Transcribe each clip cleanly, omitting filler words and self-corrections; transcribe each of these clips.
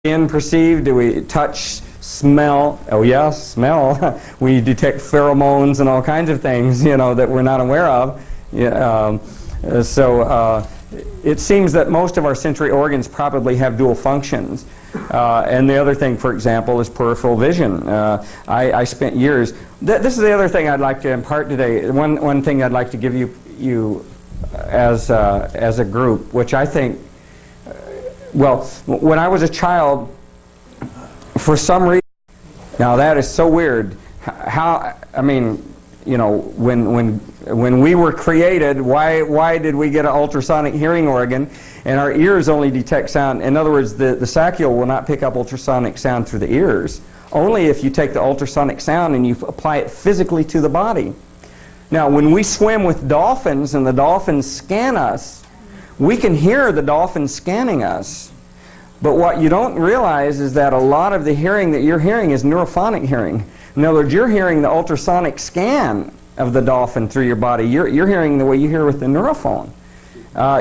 skin perceive? Do we touch, smell? Oh yes, smell. We detect pheromones and all kinds of things, you know, that we're not aware of. Yeah, it seems that most of our sensory organs probably have dual functions. And the other thing, for example, is peripheral vision. I spent years. This is the other thing I'd like to impart today. One thing I'd like to give you as a group, which I think, well, when I was a child, for some reason, now that is so weird. How, I mean, you know, when we were created, why did we get an ultrasonic hearing organ and our ears only detect sound? In other words, the saccule will not pick up ultrasonic sound through the ears, only if you take the ultrasonic sound and you apply it physically to the body. Now, when we swim with dolphins and the dolphins scan us, we can hear the dolphins scanning us. But what you don't realize is that a lot of the hearing that you're hearing is neurophonic hearing. In other words, you're hearing the ultrasonic scan of the dolphin through your body. You're hearing the way you hear with the neurophone.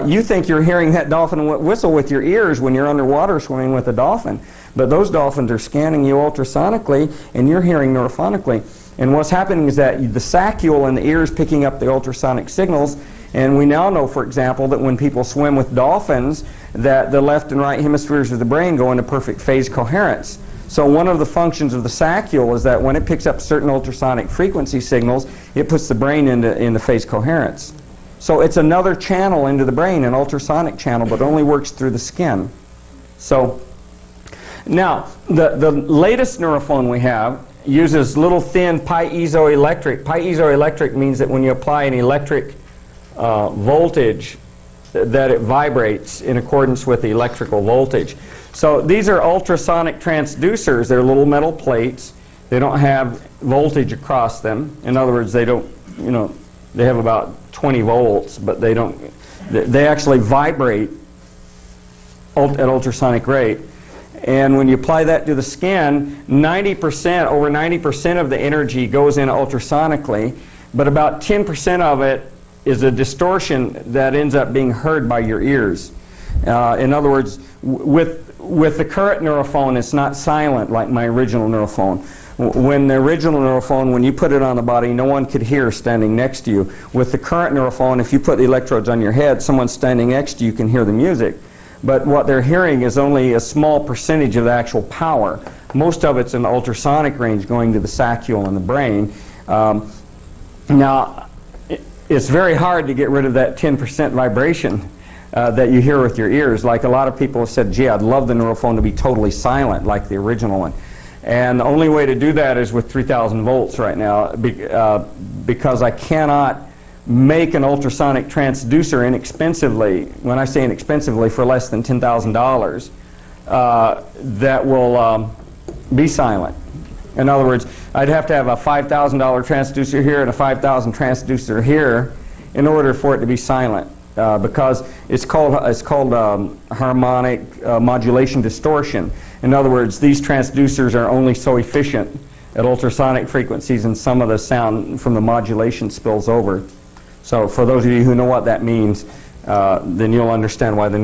You think you're hearing that dolphin whistle with your ears when you're underwater swimming with a dolphin. But those dolphins are scanning you ultrasonically, and you're hearing neurophonically. And what's happening is that the saccule in the ear is picking up the ultrasonic signals. And we now know, for example, that when people swim with dolphins, that the left and right hemispheres of the brain go into perfect phase coherence. So one of the functions of the saccule is that when it picks up certain ultrasonic frequency signals, it puts the brain into phase coherence. So it's another channel into the brain, an ultrasonic channel, but only works through the skin. So now, the latest neurophone we have uses little thin piezoelectric. Piezoelectric means that when you apply an electric voltage, that it vibrates in accordance with the electrical voltage. So these are ultrasonic transducers. They're little metal plates. They don't have voltage across them. In other words, they don't, you know, they have about 20 volts, but they don't, they actually vibrate at ultrasonic rate. And when you apply that to the skin, 90%, over 90% of the energy goes in ultrasonically, but about 10% of it is a distortion that ends up being heard by your ears. In other words, with the current neurophone, it's not silent like my original neurophone. When the original neurophone, when you put it on the body, no one could hear standing next to you. With the current neurophone, if you put the electrodes on your head, someone standing next to you can hear the music. But what they're hearing is only a small percentage of the actual power. Most of it's in the ultrasonic range going to the saccule in the brain. Now, it's very hard to get rid of that 10% vibration that you hear with your ears. Like a lot of people have said, gee, I'd love the neurophone to be totally silent like the original one. And the only way to do that is with 3,000 volts right now, because I cannot make an ultrasonic transducer inexpensively, when I say inexpensively, for less than $10,000, that will be silent. In other words, I'd have to have a $5,000 transducer here and a $5,000 transducer here in order for it to be silent, because it's called harmonic modulation distortion. In other words, these transducers are only so efficient at ultrasonic frequencies, and some of the sound from the modulation spills over. So for those of you who know what that means, then you'll understand why the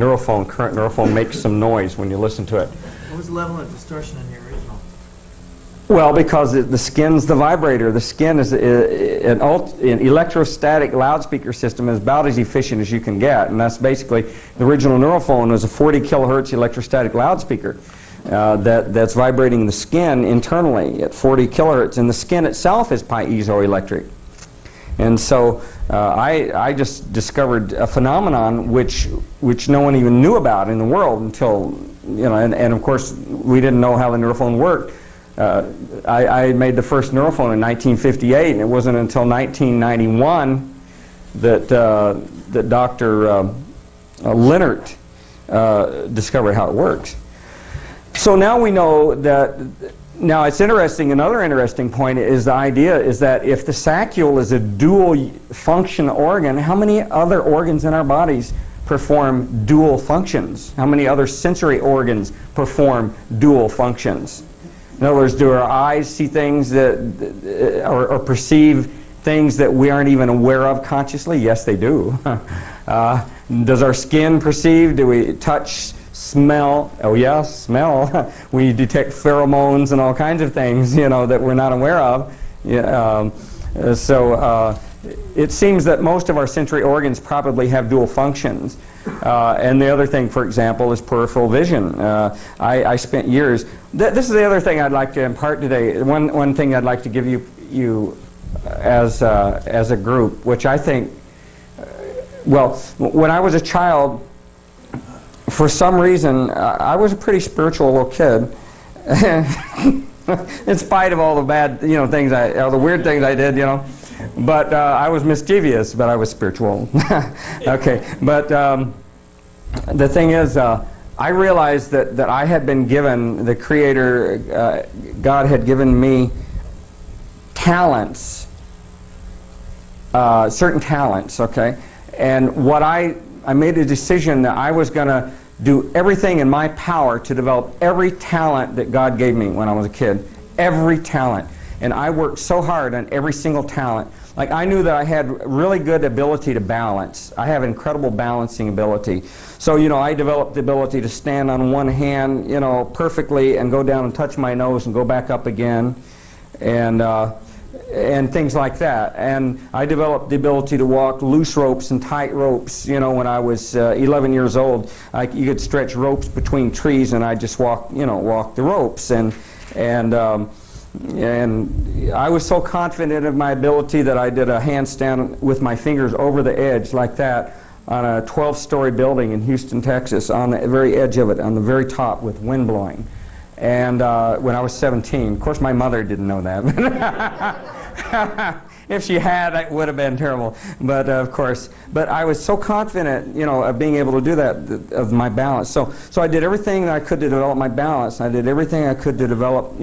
current neurophone makes some noise when you listen to it. What was the level of distortion in the original? Well, because the skin's the vibrator. The skin is an electrostatic loudspeaker system is about as efficient as you can get, and that's basically, the original neurophone was a 40 kilohertz electrostatic loudspeaker that's vibrating the skin internally at 40 kilohertz, and the skin itself is piezoelectric. And so I just discovered a phenomenon which no one even knew about in the world until, you know, and of course we didn't know how the neurophone worked. I made the first neurophone in 1958, and it wasn't until 1991 that Dr. Leonard discovered how it works. So now we know that. Now it's interesting, another interesting point is the idea is that if the saccule is a dual function organ, how many other organs in our bodies perform dual functions? How many other sensory organs perform dual functions? In other words, do our eyes see things that, or perceive things that we aren't even aware of consciously? Yes, they do. Does our skin perceive? Do we touch, smell. Oh yes, smell. We detect pheromones and all kinds of things, that we're not aware of. Yeah, it seems that most of our sensory organs probably have dual functions. And the other thing, for example, is peripheral vision. I spent years. This is the other thing I'd like to impart today. One thing I'd like to give you as a group, which I think, when I was a child, for some reason, I was a pretty spiritual little kid. In spite of all the bad, things, all the weird things I did, But I was mischievous, but I was spiritual. Okay, but the thing is, I realized that I had been given, the Creator, God had given me talents, certain talents, okay? And I made a decision that I was going to do everything in my power to develop every talent that God gave me when I was a kid. Every talent. And I worked so hard on every single talent. Like, I knew that I had really good ability to balance. I have incredible balancing ability. So, I developed the ability to stand on one hand, perfectly, and go down and touch my nose and go back up again, and things like that. And I developed the ability to walk loose ropes and tight ropes, when I was 11 years old. You could stretch ropes between trees, and I just walk the ropes. And I was so confident of my ability that I did a handstand with my fingers over the edge like that on a 12-story building in Houston, Texas, on the very edge of it, on the very top with wind blowing. And when I was 17, of course my mother didn't know that. If she had, it would have been terrible. But of course, I was so confident, of being able to do that, of my balance. So I did everything that I could to develop my balance. I did everything I could to develop,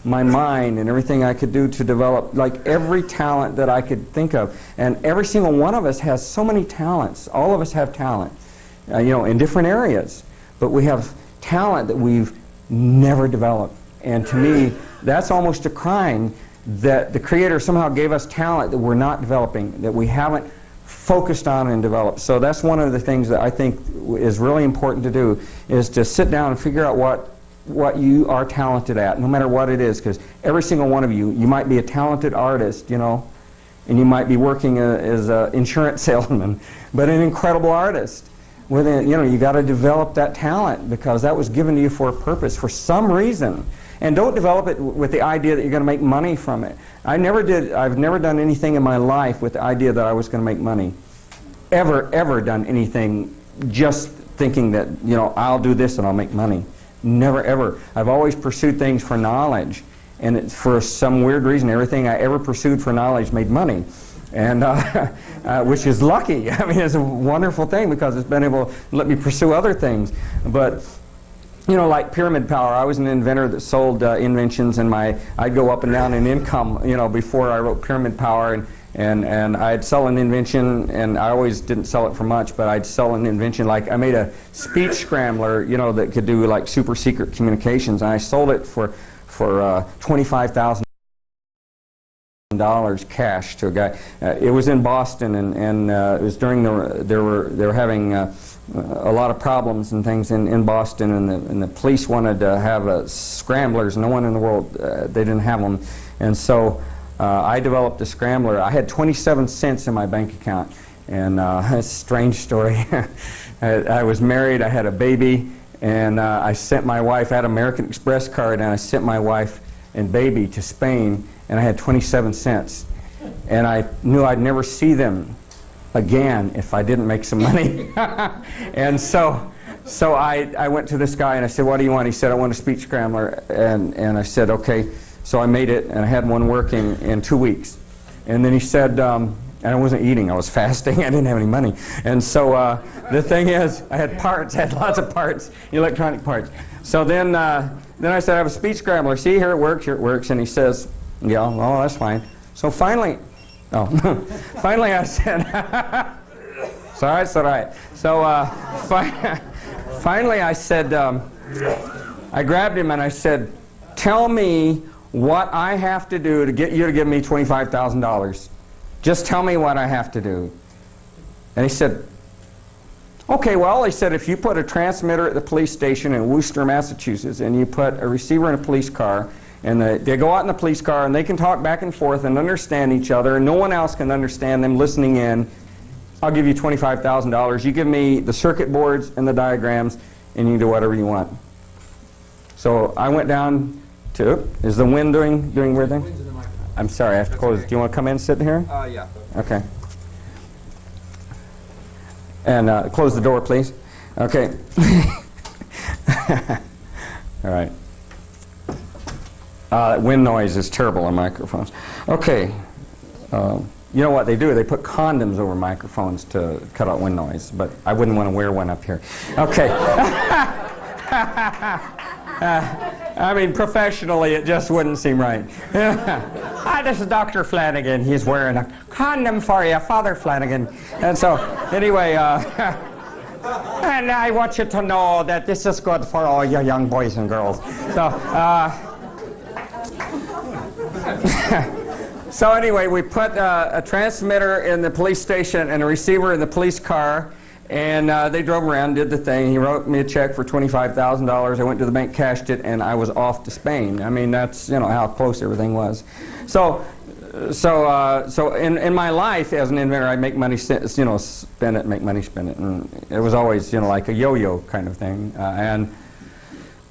my mind, and everything I could do to develop, like, every talent that I could think of. And every single one of us has so many talents. All of us have talent, in different areas. But we have talent that we've never developed. And to me, that's almost a crime that the Creator somehow gave us talent that we're not developing, that we haven't focused on and developed. So that's one of the things that I think is really important to do, is to sit down and figure out what you are talented at, no matter what it is, because every single one of you might be a talented artist, and you might be working as an insurance salesman, but an incredible artist. You got to develop that talent, because that was given to you for a purpose, for some reason. And don't develop it with the idea that you're going to make money from it. I've never done anything in my life with the idea that I was going to make money. Ever done anything just thinking that, I'll do this and I'll make money. Never, ever. I've always pursued things for knowledge. And for some weird reason, everything I ever pursued for knowledge made money. And which is lucky. I mean, it's a wonderful thing, because it's been able to let me pursue other things. But like pyramid power, I was an inventor that sold inventions, and I'd go up and down in income, before I wrote Pyramid Power, and I'd sell an invention, and I always didn't sell it for much, but I'd sell an invention, like I made a speech scrambler, that could do like super secret communications, and I sold it for $25,000 cash to a guy. It was in Boston, and it was during they were having a lot of problems and things in Boston, and the police wanted to have scramblers. No one in the world, they didn't have them, and so I developed a scrambler. I had 27 cents in my bank account, and it's a strange story. I was married, I had a baby, and I sent my wife, I had an American Express card, and I sent my wife and baby to Spain, and I had 27 cents. And I knew I'd never see them again if I didn't make some money. And so I went to this guy and I said, "What do you want?" He said, "I want a speech scrambler." And I said, "Okay." So I made it, and I had one working in 2 weeks. And then he said, and I wasn't eating, I was fasting, I didn't have any money. And so the thing is, I had parts, I had lots of parts, electronic parts. So then I said, "I have a speech scrambler. See, here it works, here it works." And he says, "Yeah, oh, that's fine." So finally, finally I said, "It's all right, it's all right." So finally I said, I grabbed him and I said, "Tell me what I have to do to get you to give me $25,000. Just tell me what I have to do." And he said, Okay, well, he said if you put a transmitter at the police station in Worcester, Massachusetts, and you put a receiver in a police car, and they go out in the police car and they can talk back and forth and understand each other, and no one else can understand them listening in, I'll give you $25,000. You give me the circuit boards and the diagrams, and you can do whatever you want. So I went down to, is the wind doing weird thing? I'm sorry, I have to close. Do you want to come in and sit here? Yeah. Okay. And close the door, please. Okay. All right. Wind noise is terrible on microphones. Okay. You know what they do? They put condoms over microphones to cut out wind noise, but I wouldn't want to wear one up here. Okay. I mean, professionally, it just wouldn't seem right. Hi, this is Dr. Flanagan. He's wearing a condom for you, Father Flanagan. And so, anyway, and I want you to know that this is good for all you young boys and girls. So, so anyway, we put a transmitter in the police station and a receiver in the police car. And they drove around, did the thing. He wrote me a check for $25,000. I went to the bank, cashed it, and I was off to Spain. I mean, that's, you know, how close everything was. So in my life as an inventor, I make money, you know, spend it, make money, spend it, and it was always, you know, like a yo-yo kind of thing. And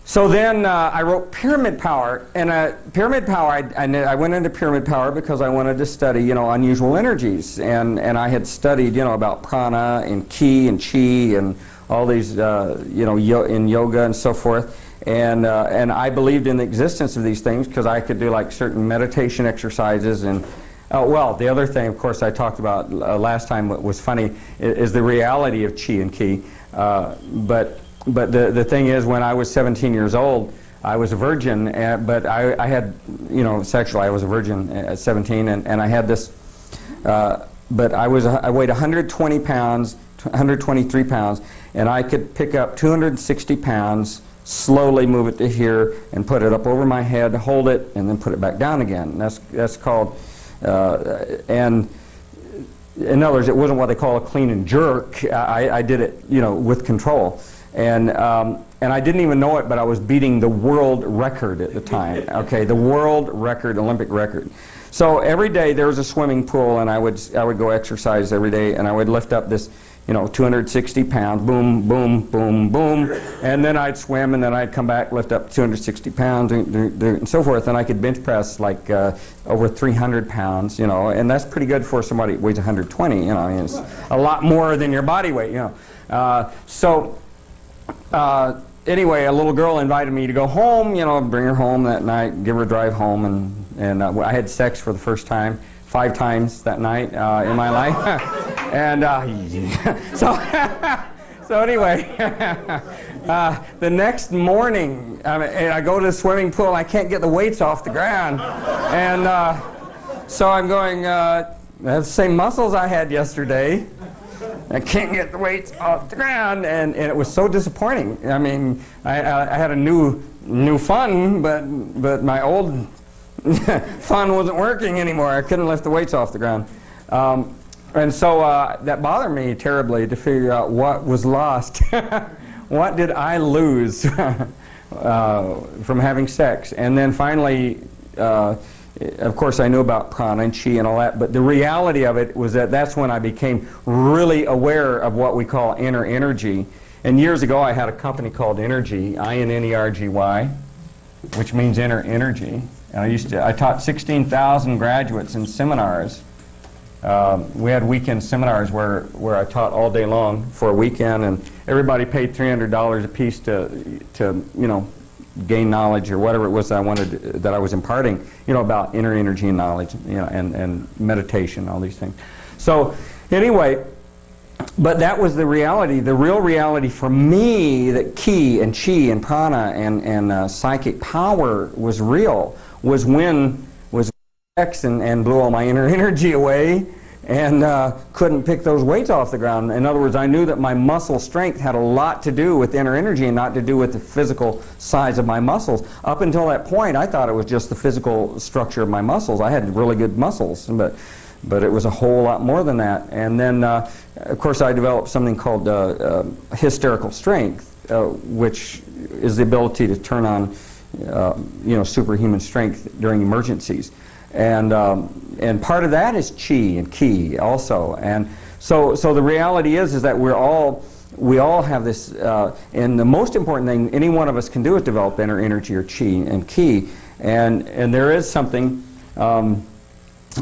so then I wrote Pyramid Power, and Pyramid Power, I went into Pyramid Power because I wanted to study, you know, unusual energies, and I had studied, you know, about prana and ki and chi and all these, you know, in yoga and so forth, and I believed in the existence of these things because I could do like certain meditation exercises and. Well, the other thing, of course, I talked about last time, what was funny, is the reality of chi and ki, But the thing is, when I was 17 years old, I was a virgin, but I had, you know, sexually, I was a virgin at 17, and I had this, but I weighed 120 pounds, 123 pounds, and I could pick up 260 pounds, slowly move it to here, and put it up over my head, hold it, and then put it back down again. That's called, and in other words, it wasn't what they call a clean and jerk. I did it, you know, with control. And I didn't even know it, but I was beating the world record at the time. Okay, the world record, Olympic record. So every day there was a swimming pool, and I would go exercise every day, and I would lift up this, you know, 260 pounds, boom, boom, boom, boom, and then I'd swim, and then I'd come back, lift up 260 pounds, and so forth, and I could bench press like over 300 pounds, you know, and that's pretty good for somebody who weighs 120, you know, I mean, it's a lot more than your body weight, you know. Anyway, a little girl invited me to go home, you know, bring her home that night, give her a drive home, and I had sex for the first time, 5 times that night in my life. And so anyway, the next morning, I go to the swimming pool, and I can't get the weights off the ground. And so I'm going, I have the same muscles I had yesterday. I can't get the weights off the ground, and it was so disappointing. I mean, I had a new fun, but my old fun wasn't working anymore. I couldn't lift the weights off the ground. And so that bothered me terribly to figure out what was lost. What did I lose from having sex? And then finally, of course, I knew about prana and chi and all that, but the reality of it was that that's when I became really aware of what we call inner energy. And years ago, I had a company called Energy, I-N-N-E-R-G-Y, which means inner energy. And I taught 16,000 graduates in seminars. We had weekend seminars where I taught all day long for a weekend, and everybody paid $300 a piece to you know, gain knowledge or whatever it was that I was imparting, you know, about inner energy and knowledge, you know, and meditation, all these things. So anyway, but that was the reality. The real reality for me, that ki and chi and prana and psychic power was real, was when sex and blew all my inner energy away, and couldn't pick those weights off the ground. In other words, I knew that my muscle strength had a lot to do with inner energy and not to do with the physical size of my muscles. Up until that point, I thought it was just the physical structure of my muscles. I had really good muscles, But it was a whole lot more than that. And then, of course, I developed something called hysterical strength, which is the ability to turn on, superhuman strength during emergencies. And part of that is chi and ki also. And so the reality is that we all have this, and the most important thing any one of us can do is develop inner energy or chi and ki. And there is something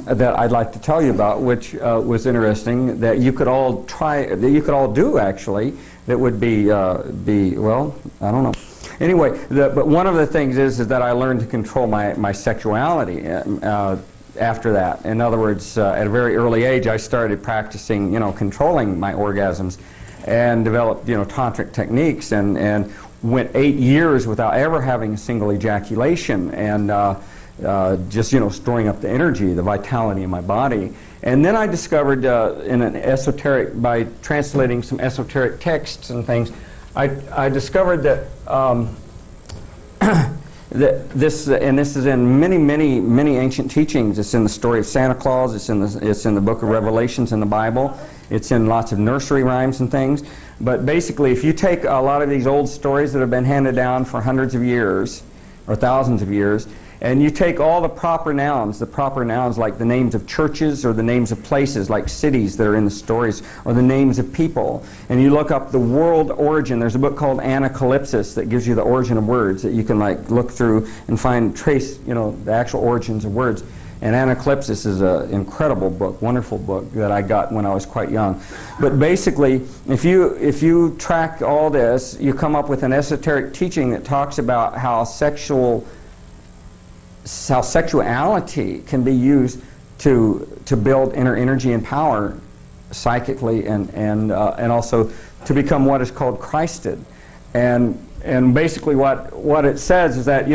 that I'd like to tell you about, which was interesting, that you could all try, that you could all do actually, that would be well, I don't know. Anyway, but one of the things is that I learned to control my sexuality after that. In other words, at a very early age, I started practicing, controlling my orgasms, and developed, tantric techniques, and went 8 years without ever having a single ejaculation, and just storing up the energy, the vitality in my body. And then I discovered in an esoteric, by translating some esoteric texts and things, I discovered that that this is in many ancient teachings. It's in the story of Santa Claus. It's in the book of Revelations in the Bible. It's in lots of nursery rhymes and things. But basically, if you take a lot of these old stories that have been handed down for hundreds of years or thousands of years, and you take all the proper nouns like the names of churches or the names of places like cities that are in the stories, or the names of people, and you look up the world origin. There's a book called Anacalypsis that gives you the origin of words that you can look through and trace the actual origins of words. And Anacalypsis is an incredible book, wonderful book that I got when I was quite young. But basically, if you track all this, you come up with an esoteric teaching that talks about how sexuality can be used to build inner energy and power psychically, and also to become what is called Christed. And basically what it says is that,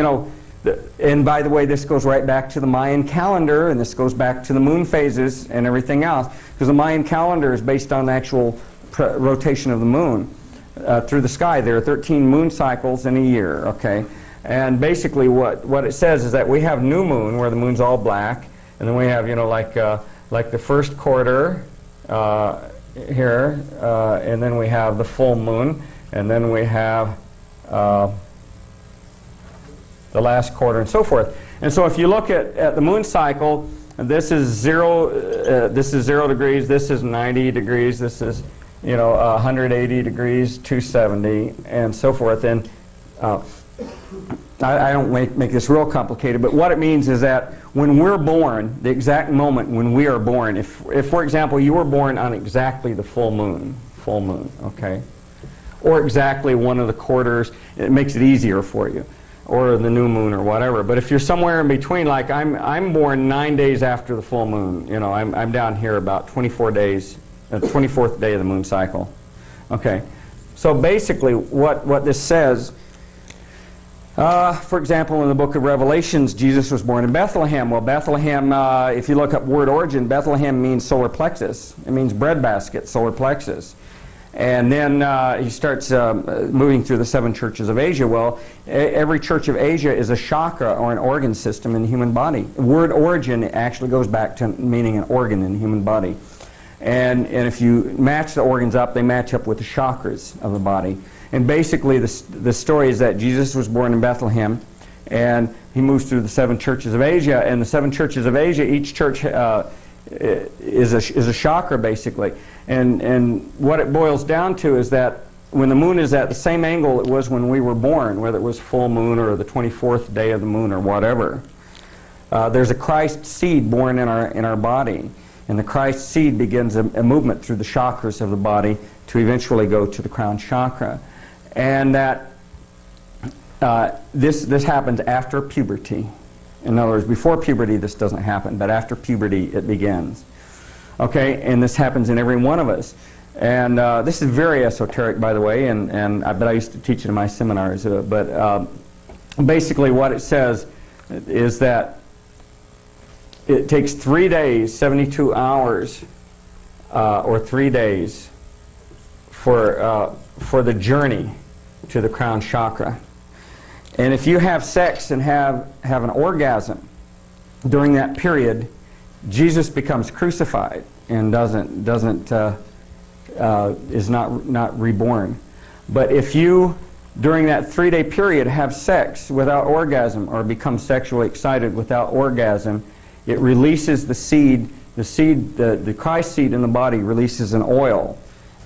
and by the way, this goes right back to the Mayan calendar, and this goes back to the moon phases and everything else, because the Mayan calendar is based on the actual rotation of the moon through the sky. There are 13 moon cycles in a year, okay? And basically what it says is that we have new moon, where the moon's all black, and then we have, like the first quarter here, and then we have the full moon, and then we have the last quarter, and so forth. And so if you look at the moon cycle, this is 0 degrees, this is 90 degrees, this is 180 degrees, 270, and so forth. And I don't make this real complicated, but what it means is that when we're born, the exact moment when we are born, if for example you were born on exactly the full moon, okay, or exactly one of the quarters, it makes it easier for you, or the new moon or whatever. But if you're somewhere in between, like I'm born 9 days after the full moon, I'm down here about 24 days, 24th day of the moon cycle. Okay, so basically what this says, for example, in the book of Revelations, Jesus was born in Bethlehem. Well, Bethlehem, if you look up word origin, Bethlehem means solar plexus. It means breadbasket, solar plexus. And then he starts moving through the 7 churches of Asia. Well, every church of Asia is a chakra, or an organ system in the human body. The word origin actually goes back to meaning an organ in the human body. And if you match the organs up, they match up with the chakras of the body. And basically the story is that Jesus was born in Bethlehem, and he moves through the 7 churches of Asia. And the 7 churches of Asia, each church is a chakra, basically. And what it boils down to is that when the moon is at the same angle it was when we were born, whether it was full moon or the 24th day of the moon or whatever, there's a Christ seed born in our body. And the Christ seed begins a movement through the chakras of the body to eventually go to the crown chakra. And that this happens after puberty. In other words, before puberty this doesn't happen, but after puberty it begins. Okay, and this happens in every one of us. And this is very esoteric, by the way, but I used to teach it in my seminars. But basically what it says is that it takes 3 days, 72 hours, or 3 days for the journey to the crown chakra. And if you have sex and have an orgasm during that period, Jesus becomes crucified and is not reborn. But if you, during that 3-day period, have sex without orgasm or become sexually excited without orgasm, it releases the Christ seed in the body releases an oil.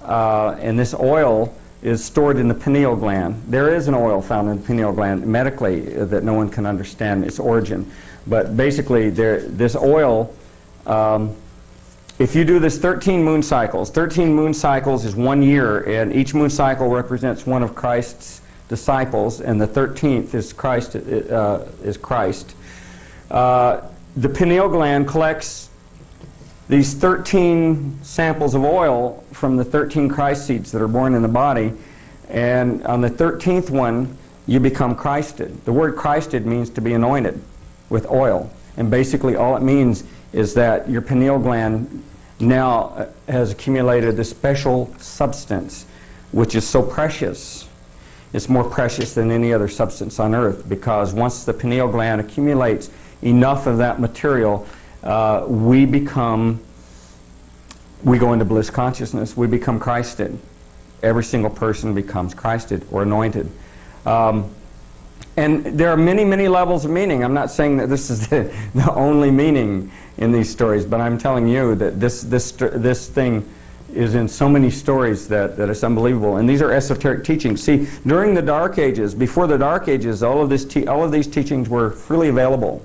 And this oil is stored in the pineal gland. There is an oil found in the pineal gland medically that no one can understand its origin. But basically, this oil, if you do this 13 moon cycles is 1 year, and each moon cycle represents one of Christ's disciples, and the 13th is Christ. The pineal gland collects these 13 samples of oil from the 13 Christ seeds that are born in the body, and on the 13th one, you become Christed. The word Christed means to be anointed with oil, and basically all it means is that your pineal gland now has accumulated this special substance which is so precious. It's more precious than any other substance on earth, because once the pineal gland accumulates enough of that material, we go into bliss consciousness. We become Christed. Every single person becomes Christed or anointed. And there are many, many levels of meaning. I'm not saying that this is the only meaning in these stories, but I'm telling you that this thing is in so many stories that it's unbelievable. And these are esoteric teachings. See, during the Dark Ages, before the Dark Ages, all of these teachings were freely available.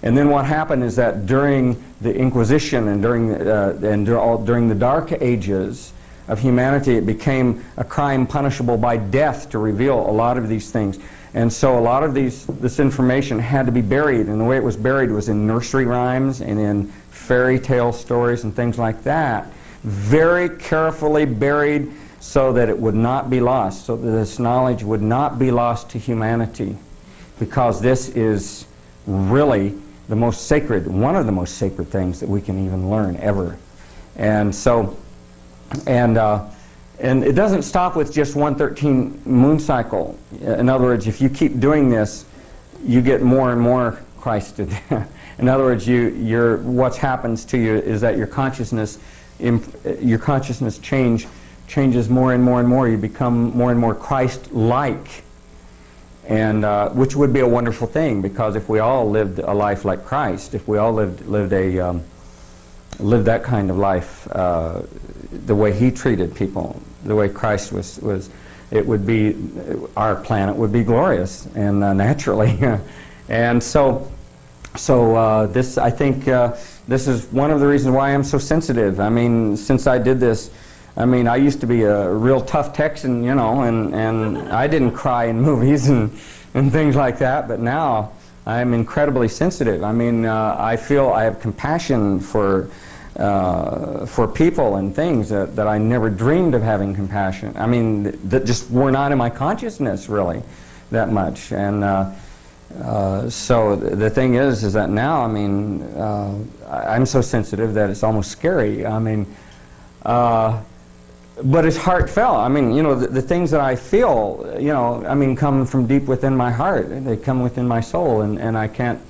And then what happened is that during the Inquisition and during the Dark Ages of humanity, it became a crime punishable by death to reveal a lot of these things. And so a lot of this information had to be buried, and the way it was buried was in nursery rhymes and in fairy tale stories and things like that. Very carefully buried so that it would not be lost, so that this knowledge would not be lost to humanity, because this is really the most sacred, one of the most sacred things that we can even learn ever. And so, and it doesn't stop with just 113 moon cycle. In other words, if you keep doing this, you get more and more Christed. In other words, what happens to you is that your consciousness changes more and more and more. You become more and more Christ-like, and which would be a wonderful thing, because if we all lived a life like Christ, if we all lived that kind of life, the way He treated people, the way Christ was, it would be, our planet would be glorious and naturally. And so this, I think, this is one of the reasons why I'm so sensitive. I mean, since I did this, I mean, I used to be a real tough Texan, you know, and I didn't cry in movies and things like that, but now I'm incredibly sensitive. I mean, I feel I have compassion for people and things that I never dreamed of having compassion. I mean, that just were not in my consciousness really that much. And so the thing is that now, I mean, I'm so sensitive that it's almost scary. I mean, but it's heartfelt. I mean, you know, the things that I feel, you know, I mean, come from deep within my heart. They come within my soul, and I can't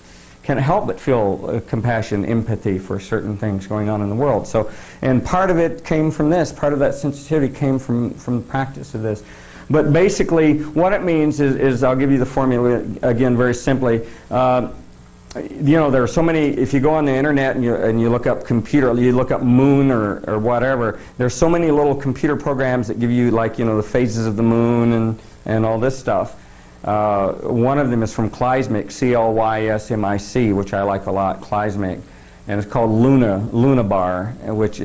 help but feel compassion, empathy for certain things going on in the world. So, and part of it came from this. Part of that sensitivity came from the practice of this. But basically, what it means is I'll give you the formula again very simply. You know, there are so many. If you go on the internet and you look up computer, you look up moon or whatever. There's so many little computer programs that give you, like, you know, the phases of the moon and all this stuff. One of them is from Clysmic, C-L-Y-S-M-I-C, which I like a lot, Clysmic, and it's called Lunabar, which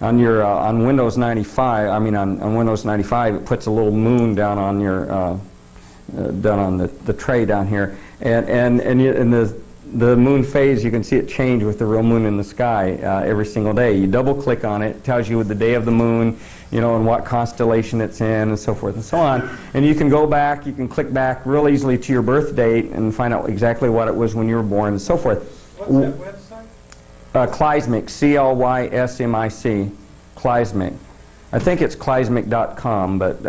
on Windows 95. I mean, on Windows 95, it puts a little moon down on your down on the tray down here, and the moon phase, you can see it change with the real moon in the sky every single day. You double click on it, it tells you the day of the moon, you know, and what constellation it's in, and so forth and so on. And you can go back, you can click back real easily to your birth date and find out exactly what it was when you were born, and so forth. What's that website? Clysmic, C-L-Y-S-M-I-C, Clysmic. I think it's clysmic.com, but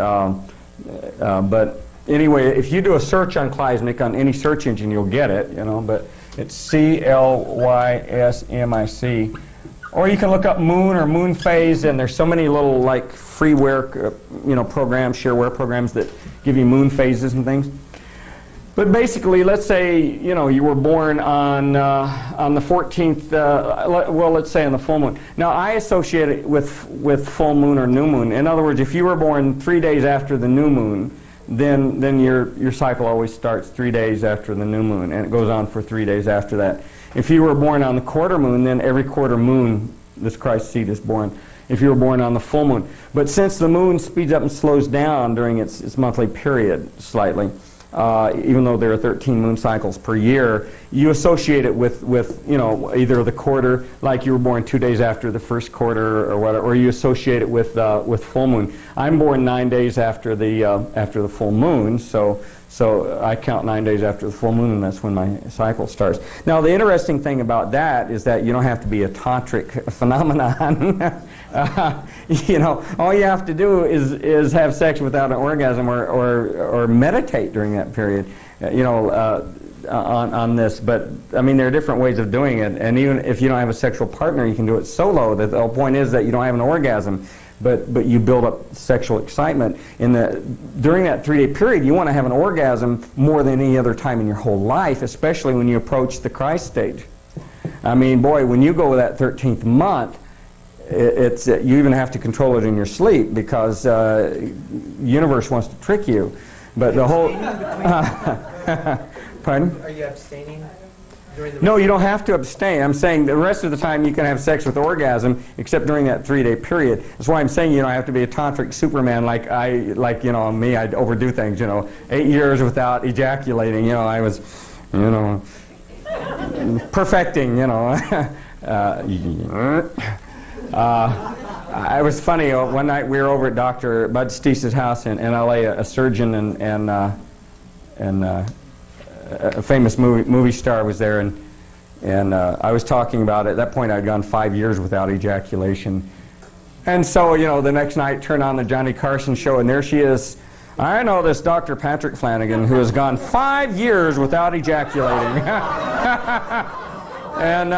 anyway, if you do a search on Clysmic on any search engine, you'll get it, you know. But It's CLYSMIC. Or you can look up moon or moon phase, and there's so many little like freeware, programs, shareware programs that give you moon phases and things. But basically, let's say you were born on the 14th. Let's say on the full moon. Now I associate it with full moon or new moon. In other words, if you were born 3 days after the new moon, then your cycle always starts 3 days after the new moon, and it goes on for 3 days after that. If you were born on the quarter moon, then every quarter moon this Christ seed is born. If you were born on the full moon. But since the moon speeds up and slows down during its monthly period slightly, even though there are 13 moon cycles per year, you associate it with either the quarter, like you were born 2 days after the first quarter or whatever, or you associate it with full moon. I'm born 9 days after the full moon, so I count 9 days after the full moon, and that's when my cycle starts. Now, the interesting thing about that is that you don't have to be a tantric phenomenon. All you have to do is have sex without an orgasm or meditate during that period, on this. But, I mean, there are different ways of doing it, and even if you don't have a sexual partner, you can do it solo. The whole point is that you don't have an orgasm. But you build up sexual excitement. During that 3-day period, you want to have an orgasm more than any other time in your whole life, especially when you approach the Christ stage. I mean, boy, when you go that 13th month, you even have to control it in your sleep because the universe wants to trick you. But the whole... Pardon? Are you abstaining? No, you don't have to abstain. I'm saying the rest of the time you can have sex with orgasm, except during that 3-day period. That's why I'm saying I have to be a tantric Superman like me. I'd overdo things. 8 years without ejaculating. I was, perfecting. It was funny. One night we were over at Dr. Bud Steese's house in L.A. A surgeon and a famous movie star was there, and I was talking about it. At that point, I'd gone 5 years without ejaculation. And so, the next night, turn on the Johnny Carson show, and there she is. I know this Dr. Patrick Flanagan who has gone 5 years without ejaculating. And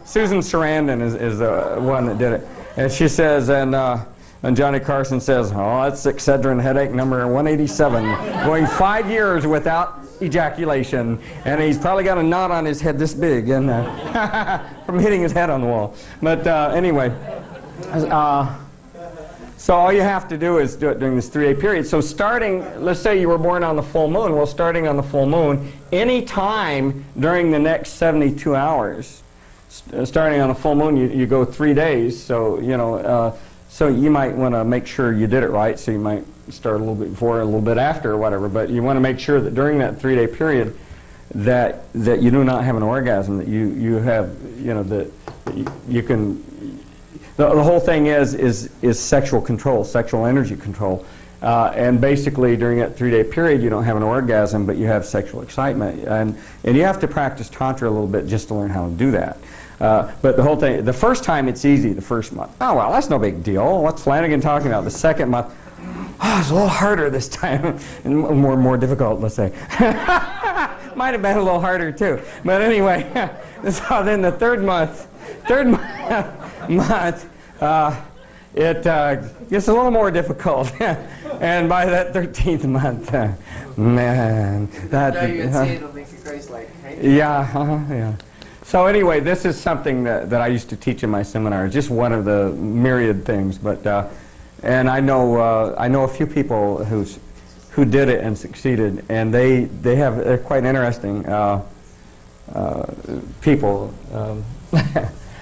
Susan Sarandon is the one that did it. And she says, and Johnny Carson says, oh, that's Excedrin headache number 187, going 5 years without ejaculation, and he's probably got a knot on his head this big, and from hitting his head on the wall. But anyway, so all you have to do is do it during this 3-day period. So let's say you were born on the full moon. Well, starting on the full moon, any time during the next 72 hours, starting on the full moon, you go 3 days. So so you might want to make sure you did it right. So you might start a little bit before, a little bit after, or whatever. But you want to make sure that during that 3-day period, that you do not have an orgasm. That you have, that you can. The whole thing is sexual control, sexual energy control, and basically during that 3-day period, you don't have an orgasm, but you have sexual excitement, and you have to practice tantra a little bit just to learn how to do that. But the whole thing, the first time it's easy, the first month. Oh, well, that's no big deal. What's Flanagan talking about? The second month, it's a little harder this time, and more difficult, let's say. Might have been a little harder too. But anyway, so then the third month, it gets a little more difficult. And by that 13th month, man, that... Now you would say it'll make you Christ-like, right? Yeah. So anyway, this is something that I used to teach in my seminars, just one of the myriad things. But and I know a few people who did it and succeeded, and they're quite interesting people.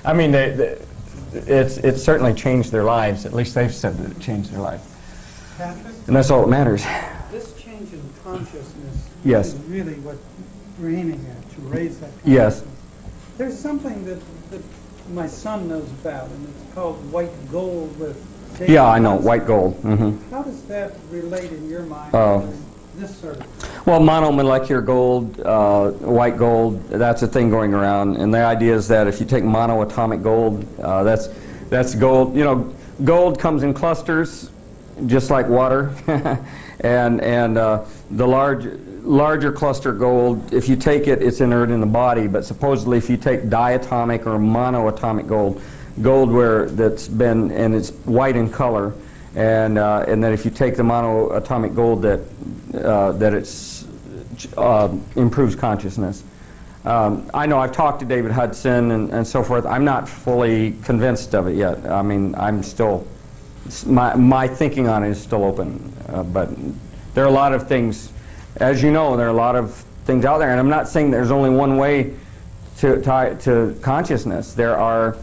I mean, it's certainly changed their lives. At least they've said that it changed their life, Patrick, and that's all that matters. this change in consciousness Yes. is really what we're aiming at, to raise that consciousness. Yes. There's something that my son knows about, and it's called white gold with... Yeah, I know, white gold. Mm-hmm. How does that relate in your mind Oh. to this sort of... Well, monomolecular gold, white gold, that's a thing going around. And the idea is that if you take monoatomic gold, that's gold. Gold comes in clusters, just like water. and larger cluster gold, if you take it, it's inert in the body, but supposedly if you take diatomic or monoatomic gold, that's been, and it's white in color, and then if you take the monoatomic gold that it's improves consciousness. I know I've talked to David Hudson and so forth. I'm not fully convinced of it yet. I mean, I'm still, my thinking on it is still open, but there are a lot of things, as you know, there are a lot of things out there, and I'm not saying there's only one way to consciousness. There are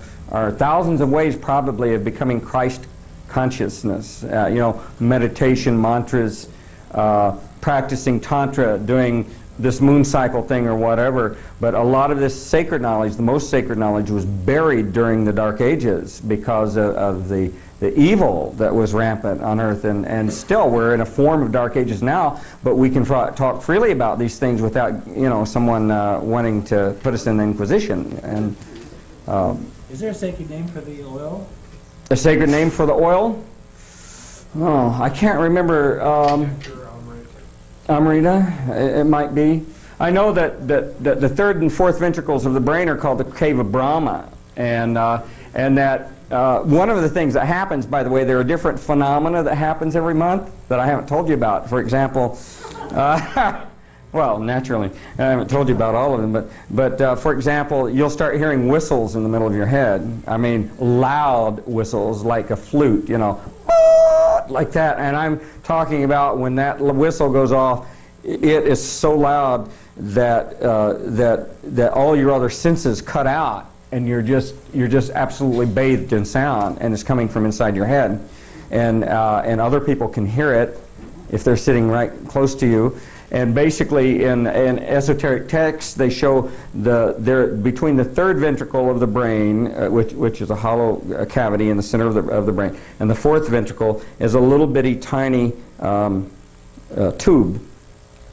thousands of ways probably of becoming Christ consciousness. You know, meditation, mantras, practicing tantra, doing this moon cycle thing or whatever. But a lot of this sacred knowledge, the most sacred knowledge, was buried during the Dark Ages because of the evil that was rampant on earth, and still we're in a form of Dark Ages now, but we can talk freely about these things without, you know, someone wanting to put us in the Inquisition. And is there a sacred name for the oil? a sacred name for the oil? Oh, I can't remember. Amrita, it might be. I know that the third and fourth ventricles of the brain are called the cave of Brahma, and that one of the things that happens, by the way, there are different phenomena that happens every month that I haven't told you about. For example, well, naturally, I haven't told you about all of them, but for example, you'll start hearing whistles in the middle of your head. I mean, loud whistles like a flute, you know, like that. And I'm talking about when that whistle goes off, it is so loud that that all your other senses cut out, and you're just absolutely bathed in sound, and it's coming from inside your head, and other people can hear it if they're sitting right close to you. And basically, in esoteric texts, they show between the third ventricle of the brain, which is a hollow cavity in the center of the brain, and the fourth ventricle is a little bitty tiny tube.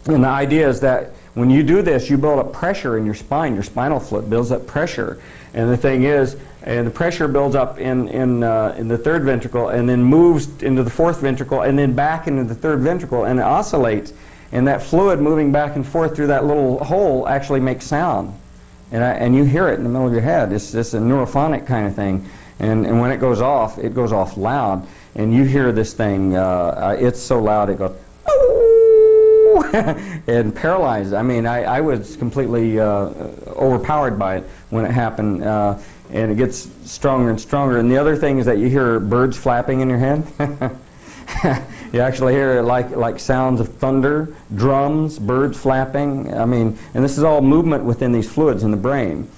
And the idea is that when you do this, you build up pressure in your spine. Your spinal fluid builds up pressure. And the thing is, and the pressure builds up in the third ventricle, and then moves into the fourth ventricle, and then back into the third ventricle, and it oscillates. And that fluid moving back and forth through that little hole actually makes sound. And you hear it in the middle of your head. It's a neurophonic kind of thing. And when it goes off loud. And you hear this thing, it's so loud it goes, and paralyzed. I mean, I was completely overpowered by it when it happened. And it gets stronger and stronger. And the other thing is that you hear birds flapping in your head. You actually hear it like sounds of thunder, drums, birds flapping. I mean, and this is all movement within these fluids in the brain.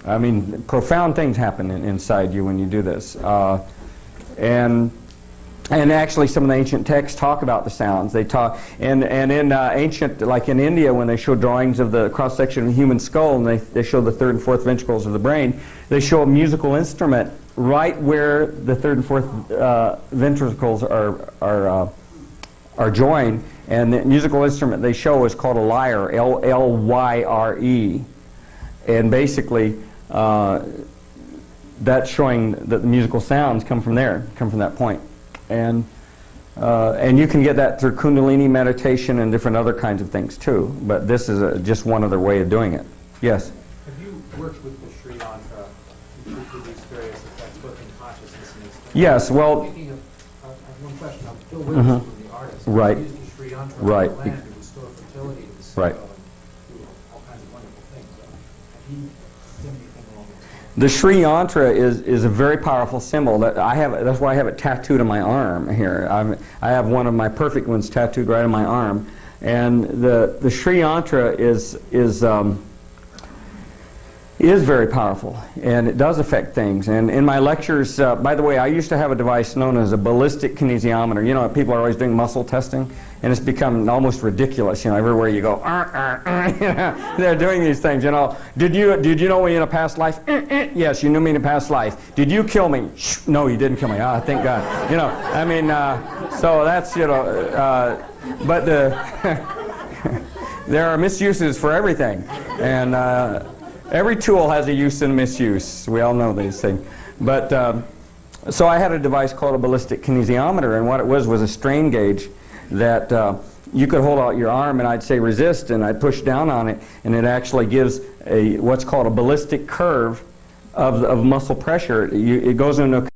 I mean, profound things happen inside you when you do this. And actually, some of the ancient texts talk about the sounds. They talk, and in ancient, like in India, when they show drawings of the cross section of the human skull, and they show the third and fourth ventricles of the brain, they show a musical instrument right where the third and fourth ventricles are joined, and the musical instrument they show is called a lyre, L-Y-R-E, and basically that's showing that the musical sounds come from there, come from that point, and you can get that through Kundalini meditation and different other kinds of things too. But this is just one other way of doing it. Yes. Have you worked with the Sri Yantra to produce various effects, both in consciousness and external? Yes. Well. Thinking of, I have one question. Bill Williams from the artist. Right. He used the Sri Yantra Right. on the land to restore fertility to the soil Right. and do all kinds of wonderful things. Have you done anything along those lines? The Sri Yantra is a very powerful symbol that I have. That's why I have it tattooed on my arm here. I have one of my perfect ones tattooed right on my arm, and the Sri Yantra is very powerful, and it does affect things. And in my lectures, by the way, I used to have a device known as a ballistic kinesiometer. You know, people are always doing muscle testing, and it's become almost ridiculous. You know, everywhere you go, they're doing these things. You know, did you know me in a past life? Yes, you knew me in a past life. Did you kill me? No, you didn't kill me. Ah, thank God. You know, I mean, so that's, you know, but there are misuses for everything, and every tool has a use and a misuse. We all know these things. But so I had a device called a ballistic kinesiometer, and what it was a strain gauge that you could hold out your arm and I'd say resist, and I'd push down on it, and it actually gives what's called a ballistic curve of muscle pressure. It goes into a